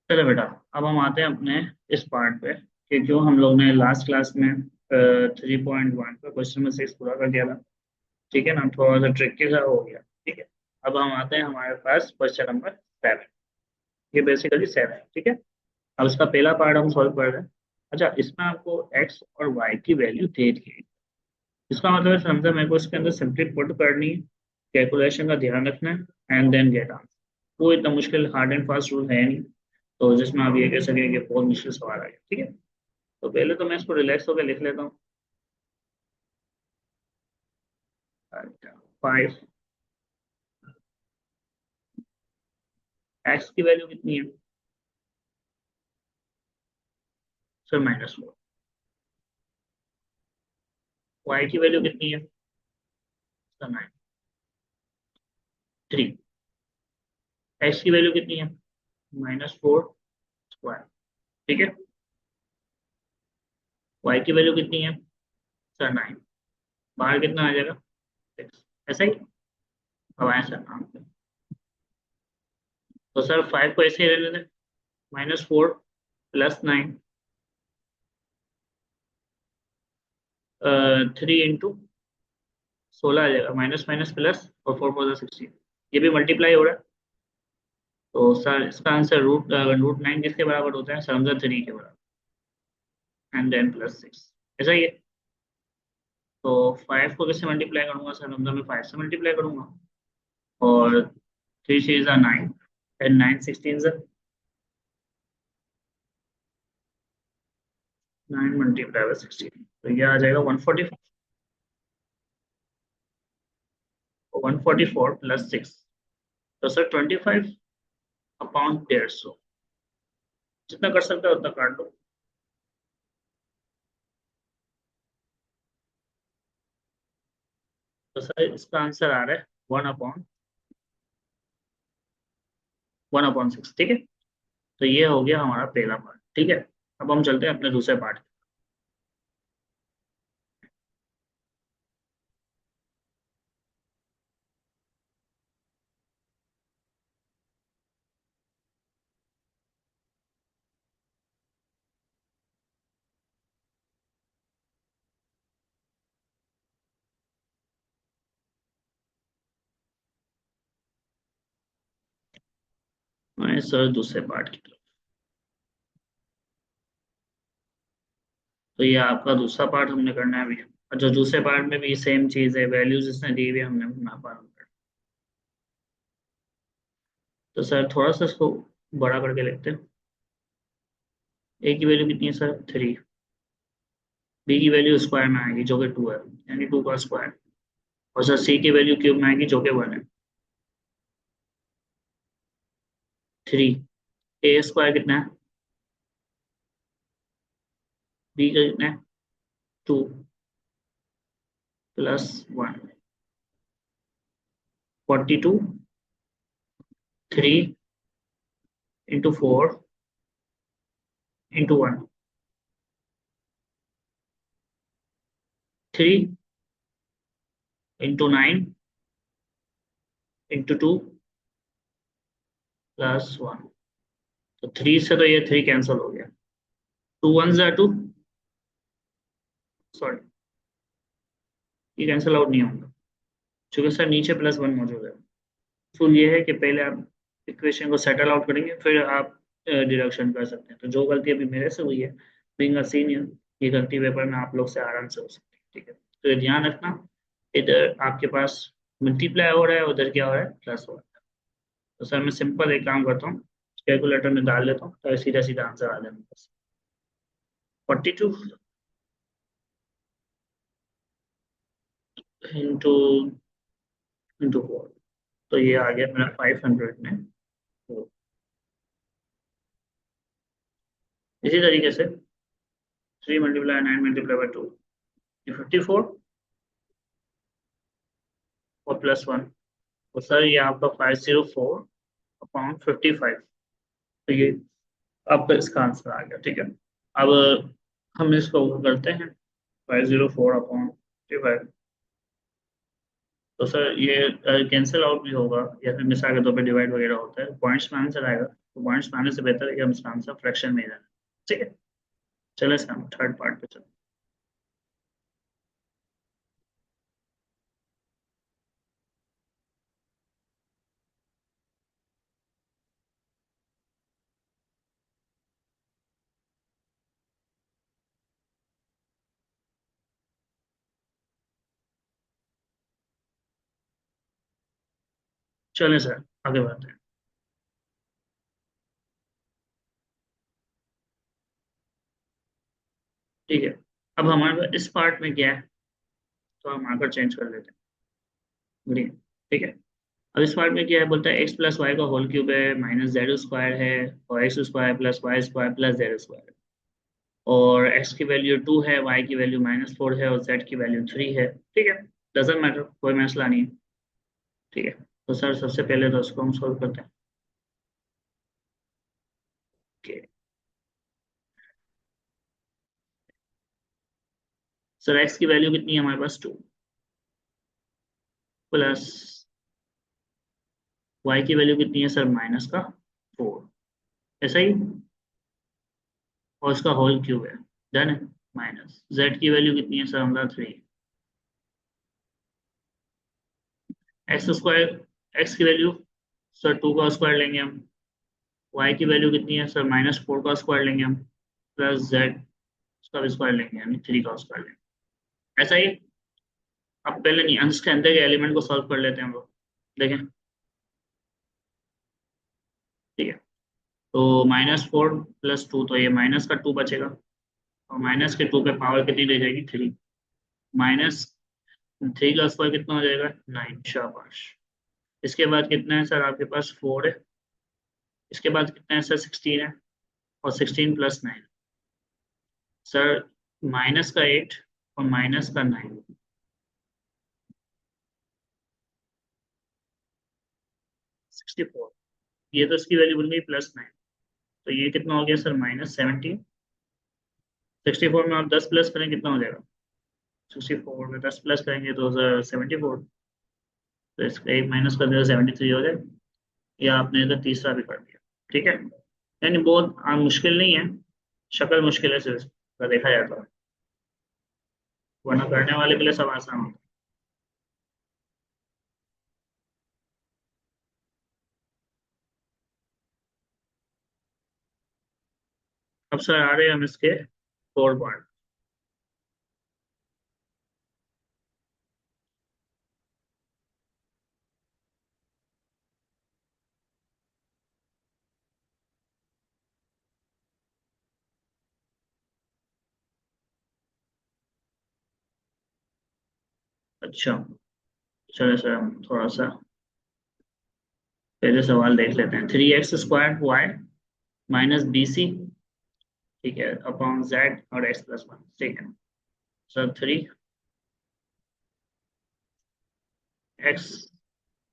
चलो बेटा, अब हम आते हैं अपने इस पार्ट पे कि जो हम लोग ने लास्ट क्लास में 3.1 का क्वेश्चन नंबर 6 पूरा कर दिया था। ठीक है ना, थोड़ा सा ट्रिकी सा हो गया। ठीक है, अब हम आते हैं हमारे पास क्वेश्चन नंबर 7। ये बेसिकली 7 है। ठीक है, अब इसका पहला पार्ट हम सॉल्व कर रहे हैं। अच्छा, इसमें आपको एक्स और वाई की वैल्यू दे दी है। इसका मतलब है समझा मेरे को, इसके अंदर सिंपली पुट करनी है, कैलकुलेशन का ध्यान रखना है एंड देन गेट आंसर। वो इतना मुश्किल हार्ड एंड फास्ट रूल है नहीं, तो जिसमें आप ये कह सकें कि बहुत मुश्किल सवाल आ गया। ठीक है, तो पहले तो मैं इसको रिलैक्स होकर लिख लेता हूँ। 5, एक्स की वैल्यू कितनी है सर? -4। वाई की वैल्यू कितनी है सर? 3। एक्स की वैल्यू कितनी है? -4 स्क्वायर। ठीक है, वाई की वैल्यू कितनी है सर? 9। बाहर कितना आ जाएगा? 6। ऐसा ही। अब आया सर नाम पे। तो सर 5 को ऐसे ही रहने दें, -4 +9, 3 × 16 आ जाएगा, माइनस माइनस प्लस, और 4 × 4 = 16। ये भी मल्टीप्लाई हो रहा है। तो सर इसका आंसर √9 किसके बराबर होता है सर? हमजा 3 के बराबर, एंड देन +6। ऐसा ही है। तो 5 को किससे मल्टीप्लाई करूंगा सर? हमजा में 5 से मल्टीप्लाई करूंगा, और 3 × 6 = 9, एंड 9 16 सर, 9 × 16, तो ये आ जाएगा 144। 144 +6, तो सर 25/150। जितना कर सकते हो उतना काट दो। तो सर इसका आंसर आ रहा है 1/1/6। ठीक है, तो ये हो गया हमारा पहला पार्ट। ठीक है, अब हम चलते हैं अपने दूसरे पार्ट। मैं सर दूसरे पार्ट की तरफ। तो ये आपका दूसरा पार्ट हमने करना है अभी। अच्छा, दूसरे पार्ट में भी सेम चीज है, वैल्यूज इसने दी हुई है, हमने नापा। तो सर थोड़ा सा इसको बड़ा करके लिखते हैं। ए की वैल्यू कितनी है सर? 3। बी की वैल्यू स्क्वायर में आएगी जो कि 2 है, यानी 2 का स्क्वायर। और सर सी की वैल्यू क्यूब में आएगी जो कि 1 है। 3। ए स्क्वायर कितना है? बी का कितना है? 2 +1, 42। 3 × 4 × 1। 3 × 9 × 2 +1। तो 3 से तो ये 3 कैंसिल हो गया। 2 1 ज़ा 2, सॉरी, ये कैंसिल आउट नहीं होगा क्योंकि सर नीचे +1 मौजूद है। तो ये है कि पहले आप इक्वेशन को सेटल आउट करेंगे, फिर आप डिडक्शन कर सकते हैं। तो जो गलती अभी मेरे से हुई है, बीइंग अ सीनियर, ये गलती पेपर में आप लोग से आराम से हो सकती है। ठीक है, तो ये ध्यान रखना, इधर आपके पास मल्टीप्लाई हो रहा है, उधर क्या हो रहा है? प्लस हो रहा है। तो सर मैं सिंपल एक काम करता हूँ, कैलकुलेटर में डाल लेता हूँ, तो सीधा सीधा आंसर आ जाएगा। 42 इंटू 4, तो ये आ गया मेरा 500 में। तो इसी तरीके से 3 × 9 × 2, ये 54, और +1। तो सर ये आपका 504/55। तो ये आपका इसका आंसर आ गया। ठीक है, अब हम इसको करते हैं, 504/55। तो सर ये कैंसिल आउट भी होगा या फिर मिसाल के तौर पे डिवाइड वगैरह होता है, पॉइंट्स में आंसर आएगा, तो पॉइंट्स में आने से बेहतर है कि हम इसका आंसर फ्रैक्शन में ही जाए। ठीक है, चले सर हम थर्ड पार्ट पे चलो। चले सर आगे बढ़ते हैं। ठीक है, अब हमारे पास इस पार्ट में क्या है, तो हम आकर चेंज कर लेते हैं ग्रीन। ठीक है, अब इस पार्ट में क्या है, बोलता है एक्स प्लस वाई का होल क्यूब है माइनस जेड स्क्वायर है और x square plus y square plus z square, और एक्स की वैल्यू 2 है, वाई की वैल्यू -4 है और जेड की वैल्यू 3 है। ठीक है, डजेंट मैटर, कोई मसला नहीं है। ठीक है, तो सर सबसे पहले तो उसको हम सोल्व करते हैं। Okay. सर एक्स की वैल्यू कितनी है हमारे पास 2, प्लस वाई की वैल्यू कितनी है सर -4, ऐसा ही, और उसका होल क्यूब है, डन है। माइनस जेड की वैल्यू कितनी है सर हमारा 3, एक्स स्क्वायर, एक्स की वैल्यू सर 2 का स्क्वायर लेंगे हम, वाई की वैल्यू कितनी है सर -4 का स्क्वायर लेंगे हम, प्लस जेड उसका भी स्क्वायर लेंगे यानी 3 का स्क्वायर लेंगे, ऐसा ही। अब पहले नहीं अंश के अंदर के एलिमेंट को सॉल्व कर लेते हैं हम लोग, देखें। ठीक है, तो -4 + 2, तो ये माइनस का 2 बचेगा, और माइनस के 2 पे पावर कितनी रह जाएगी 3, -3 का स्क्वायर कितना हो जाएगा 9, शाबाश। इसके बाद कितना है सर आपके पास 4 है, इसके बाद कितना है सर 16 है, और 16 + 9 सर माइनस का 8 और माइनस का 9, 64, ये तो इसकी वैल्यू बन गई +9, तो ये कितना हो गया सर -17। 64 में आप 10 प्लस करें कितना हो जाएगा, 64 में 10 प्लस करेंगे तो सर 74, तो इसका एक माइनस कर दिया 73 हो जाए, या आपने इधर तीसरा भी कर दिया। ठीक है, यानी बहुत मुश्किल नहीं है, शक्ल मुश्किल है सिर्फ अगर देखा जाए तो, वरना करने वाले के लिए सब आसान होता है। अब सर आ रहे हैं हम इसके फोर पार्ट। अच्छा, चलो सर हम थोड़ा सा पहले सवाल देख लेते हैं। 3x² y - bc, ठीक है, अपॉन जेड और x+1। ठीक है सर, 3x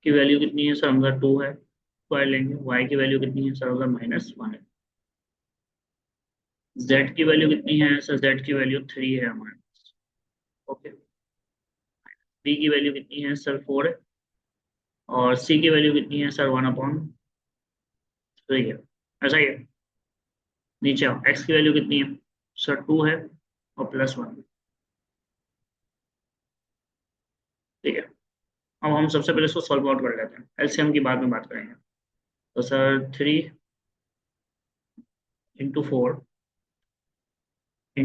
की वैल्यू कितनी है सर हमारा 2 है, स्क्वायर लेंगे, y की वैल्यू कितनी है सर हमारा -1 है, z की वैल्यू कितनी है सर, z की वैल्यू 3 है हमारे पास। ओके, b की वैल्यू कितनी है सर 4 है, और c की वैल्यू कितनी है सर 1/3 है, ऐसा ही है। नीचे आओ, x की वैल्यू कितनी है सर 2 है और +1। ठीक है, अब हम सबसे पहले इसको सॉल्व आउट कर लेते हैं, एलसीएम की बाद में बात करेंगे। तो सर 3 × 4 ×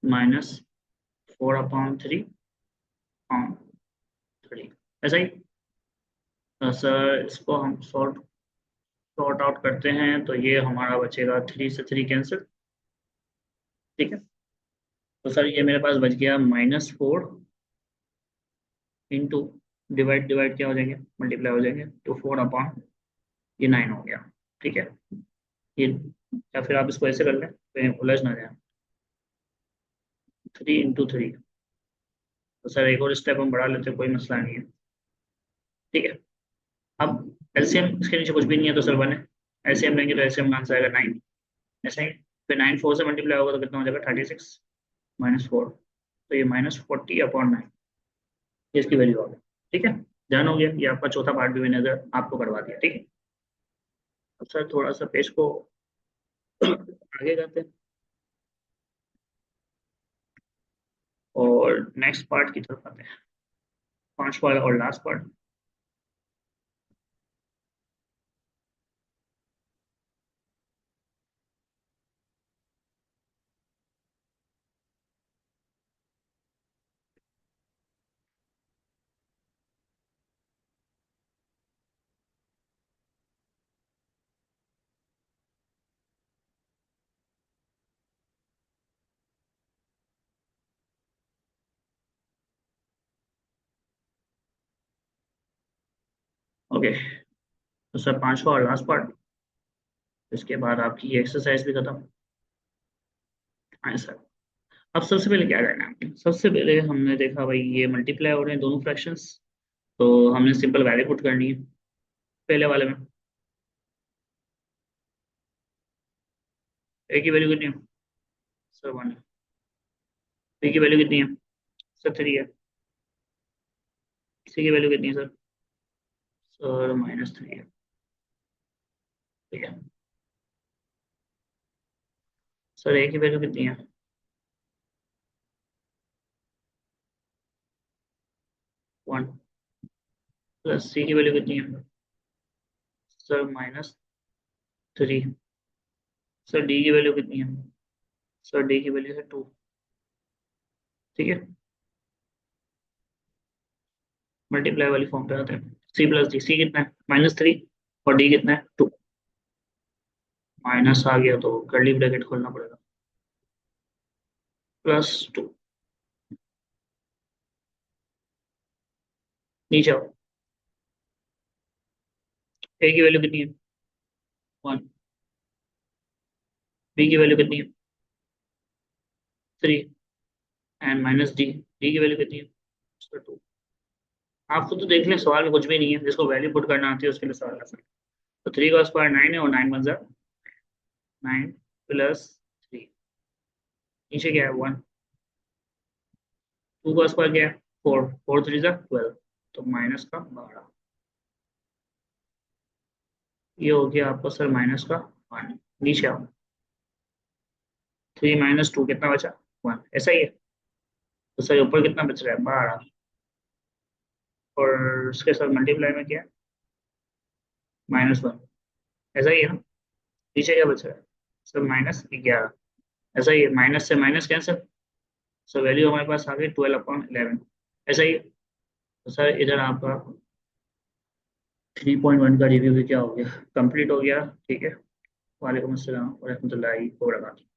-1/3 -4/3/3, ऐसा ही। तो सर इसको हम सॉर्ट सॉर्ट आउट करते हैं, तो ये हमारा बचेगा 3 से 3 कैंसिल। ठीक है, तो सर ये मेरे पास बच गया -4 इंटू, डिवाइड डिवाइड क्या हो जाएंगे, मल्टीप्लाई हो जाएंगे, तो 4/, ये 9 हो गया। ठीक है, ये, या फिर आप इसको ऐसे कर लें तो ये उलझ ना जाए, 3 × 3। तो सर एक और स्टेप हम बढ़ा लेते हैं, कोई मसला नहीं है। ठीक है, अब एलसीएम इसके नीचे कुछ भी नहीं है तो सर 1 है, एलसीएम लेंगे तो एलसीएम का आंसर आएगा 9, ऐसा ही। फिर 9 4 से मल्टीप्लाई होगा तो कितना हो जाएगा 36 -4, तो ये -40/9 ये इसकी वैल्यू आ गई। ठीक है, ध्यान हो गया, ये आपका चौथा पार्ट भी मैंने अगर आपको करवा दिया। ठीक है, अब सर थोड़ा सा पेज को आगे करते हैं और नेक्स्ट पार्ट की तरफ आते हैं, पांचवा और लास्ट पार्ट। ओके, तो सर पांचवा और लास्ट पार्ट, इसके बाद आपकी ये एक्सरसाइज भी खत्म। हाँ सर, अब सबसे पहले क्या करना है, सबसे पहले हमने देखा भाई ये मल्टीप्लाई हो रहे हैं दोनों फ्रैक्शंस, तो हमने सिंपल वैल्यू पुट करनी है पहले वाले में। ए की वैल्यू कितनी है सर? 1 है। बी की वैल्यू कितनी है सर? 3 है। सी की वैल्यू कितनी है सर? सर -3 है। ठीक है सर, ए की वैल्यू कितनी है? 1। प्लस सी की वैल्यू कितनी है सर? -3। सर डी की वैल्यू कितनी है? सर डी की वैल्यू है 2। ठीक है, मल्टीप्लाई वाली फॉर्म पे आते हैं। सी प्लस डी, सी कितना है -3 और डी कितना है 2। माइनस आ गया तो कर्ली ब्रैकेट खोलना पड़ेगा, +2। नीचे आओ, ए की वैल्यू कितनी है? 1। बी की वैल्यू कितनी है? 3। एंड माइनस डी, डी की वैल्यू कितनी है? उसका 2। आप खुद तो देख लें, सवाल में कुछ भी नहीं है, जिसको वैल्यू पुट करना आती है उसके लिए सवाल आसान है। तो 3 का स्क्वायर 9 है और 9 बन जाए 9 + 3। नीचे क्या है? 1। 2 का स्क्वायर क्या है? 4। 4 3 जा 12, तो -12। ये हो गया आपका सर -1। नीचे आओ, 3 - 2 कितना बचा? 1। ऐसा ही है, तो सर ऊपर कितना बच रहा है? 12। और उसके साथ मल्टीप्लाई में क्या है? -1। ऐसा ही है ना? नीचे क्या बच रहा है सर? -11। ऐसा ही है, माइनस से माइनस कैंसिल, सो वैल्यू हमारे पास आ गई 12/11। ऐसा ही है। तो सर इधर आपका 3.1 का रिव्यू भी क्या हो गया, कंप्लीट हो गया। ठीक है, वालेकुम अस्सलाम वरहमतुल्लाहि वबरकातुहू।